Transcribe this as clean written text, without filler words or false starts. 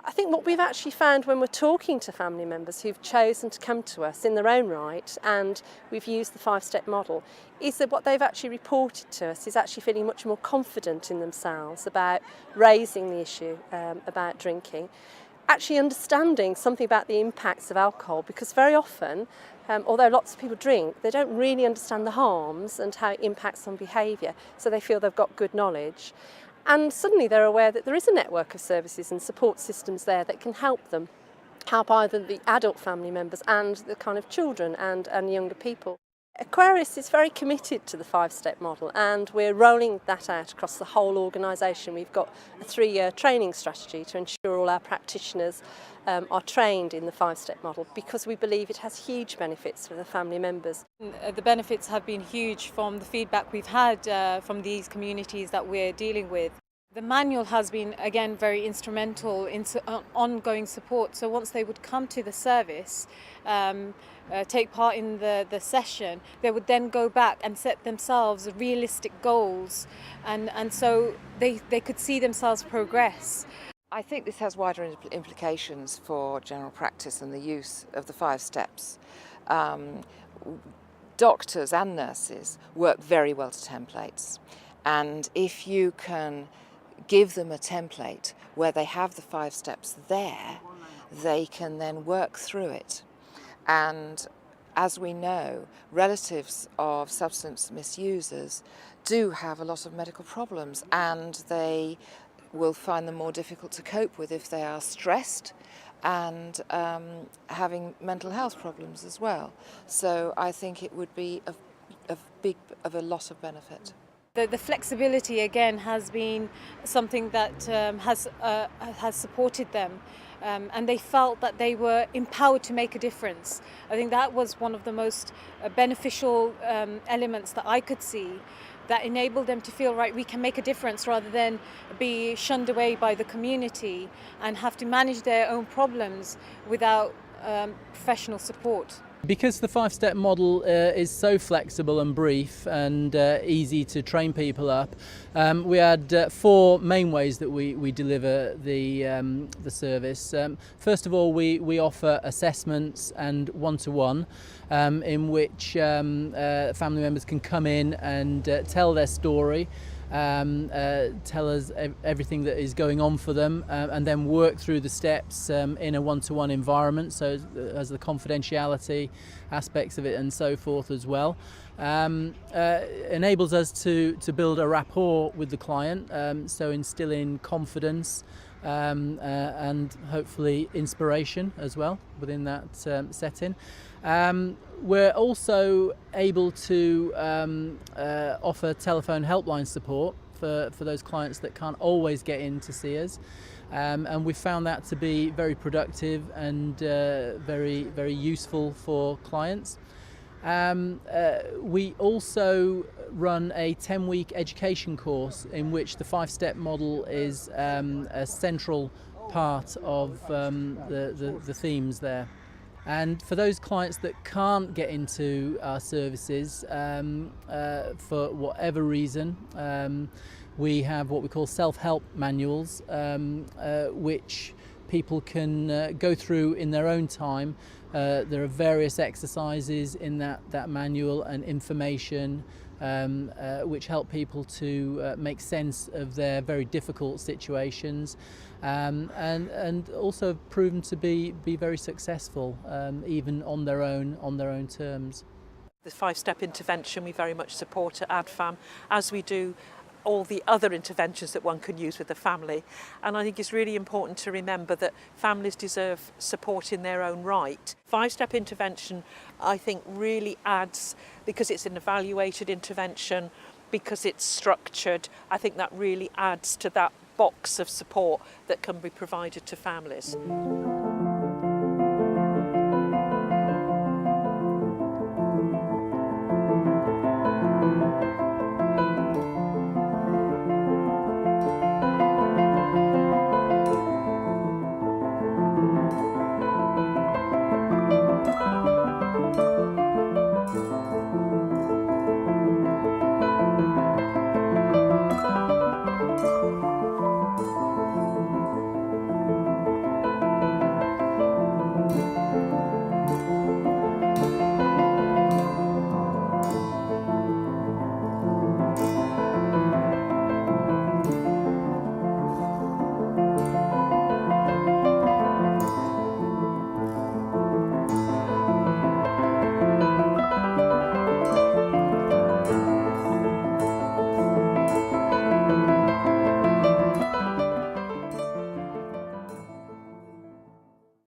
I think what we've actually found when we're talking to family members who've chosen to come to us in their own right, and we've used the five-step model, is that what they've actually reported to us is actually feeling much more confident in themselves about raising the issue about drinking, actually understanding something about the impacts of alcohol, because very often, although lots of people drink, they don't really understand the harms and how it impacts on behaviour, so they feel they've got good knowledge. And suddenly they're aware that there is a network of services and support systems there that can help them, help either the adult family members and the kind of children and younger people. Aquarius is very committed to the five-step model, and we're rolling that out across the whole organisation. We've got a 3-year training strategy to ensure all our practitioners are trained in the five-step model, because we believe it has huge benefits for the family members. The benefits have been huge from the feedback we've had from these communities that we're dealing with. The manual has been, again, very instrumental in ongoing support. So once they would come to the service, take part in the session, they would then go back and set themselves realistic goals, and so they could see themselves progress. I think this has wider implications for general practice and the use of the 5 steps. Doctors and nurses work very well to templates, and if you can give them a template where they have the 5 steps there, they can then work through it. And as we know, relatives of substance misusers do have a lot of medical problems, and they will find them more difficult to cope with if they are stressed and having mental health problems as well. So I think it would be of a lot of benefit. The flexibility, again, has been something that has supported them, and they felt that they were empowered to make a difference. I think that was one of the most beneficial elements that I could see, that enabled them to feel, right, we can make a difference rather than be shunned away by the community and have to manage their own problems without professional support. Because the 5-step model is so flexible and brief and easy to train people up, we had 4 main ways that we deliver the service. First of all, we offer assessments and one-to-one, in which family members can come in and tell their story, tell us everything that is going on for them, and then work through the steps in a one-to-one environment, so as the confidentiality aspects of it and so forth as well. Enables us to build a rapport with the client, so instilling confidence and hopefully inspiration as well within that setting. We're also able to offer telephone helpline support for those clients that can't always get in to see us, and we found that to be very productive and very, very useful for clients. We also run a 10-week education course in which the 5-step model is a central part of the themes there. And for those clients that can't get into our services for whatever reason, we have what we call self-help manuals, which people can go through in their own time. There are various exercises in that manual and information which help people to make sense of their very difficult situations, and also proven to be very successful, even on their own terms. The 5-step intervention we very much support at ADFAM, as we do all the other interventions that one can use with the family. And I think it's really important to remember that families deserve support in their own right. 5-step intervention, I think, really adds, because it's an evaluated intervention, because it's structured, I think that really adds to that box of support that can be provided to families.